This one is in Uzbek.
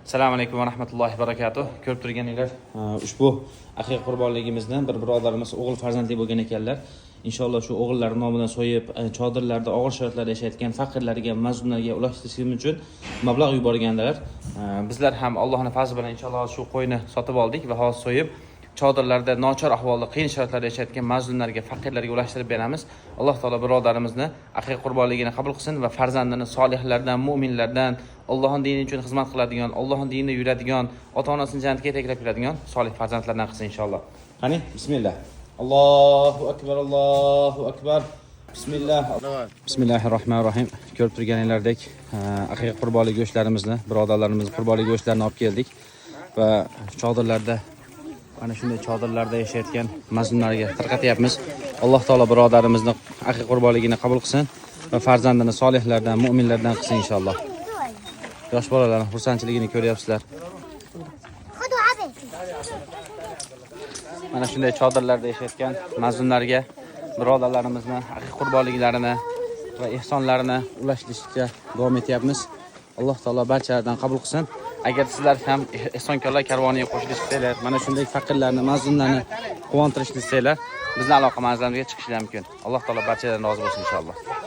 Assalomu alaykum va rahmatullohi va barakatuh. Ko'rib turganinglar, ushbu aqiqa qurbonligimizni bir birodarimiz o'g'il farzandli bo'lgan ekanlar. Inshaalloh shu o'g'illar nomidan so'yib, chodirlarda og'ir sharoitlarda yashayotgan faqirlarga, mazlumlarga ulashtirish uchun mablag' yuborganlar. Bizlar ham Allohning fazli bilan inshaalloh shu qo'yni sotib oldik va hozir so'yib chodirlarda nochor ahvolda, qiyin sharoitlarda yashayotgan mazlumlarga, faqirlarga ulashtirib beramiz. Alloh taolo birodarimizni aqiqa qurbonligini qabul qilsin va farzandini solihlardan, mu'minlardan, Allohning dini uchun xizmat qiladigan, Allohning dinida yuradigan, ota-onasini jannatga yetaklab kiradigan solih farzandlardan qilsin inshaalloh. Qani, bismillah. Allohu akbar, Allohu akbar. Bismillah. Bismillahirrohmanirrohim. Ko'rib turganinglardek, aqiqa qurbonlik go'shtlarimizni, birodarlarimiz qurbonlik go'shtlarini olib keldik va chodirlarda ana shunday chodirlarda yashayotgan mazlumlarga tarqatyapmiz. Alloh taolo birodarimizni aqiqa qurbonligini qabul qilsin va farzandini solihlardan, mu'minlardan qilsin inshaalloh. Yosh bolalarning xursandchiligini ko'ryapsizlar. Mana shunday chodirlarda yashayotgan mazlumlarga birodarlarimizni aqiqa qurbonliklarini va ehsonlarini ulashtirishga davom etyapmiz. Alloh taolo barchalardan qabul qilsin. Agar sizlar ham ehsonkorlar karvoniga qo'shilishni istaylar, mana shunday faqirlarni, mazlumlarni quvontirishni istaylar, bizning aloqa manzilimizga chiqishingiz mumkin. Alloh taolo barchalardan rozi bo'lsin inshaalloh.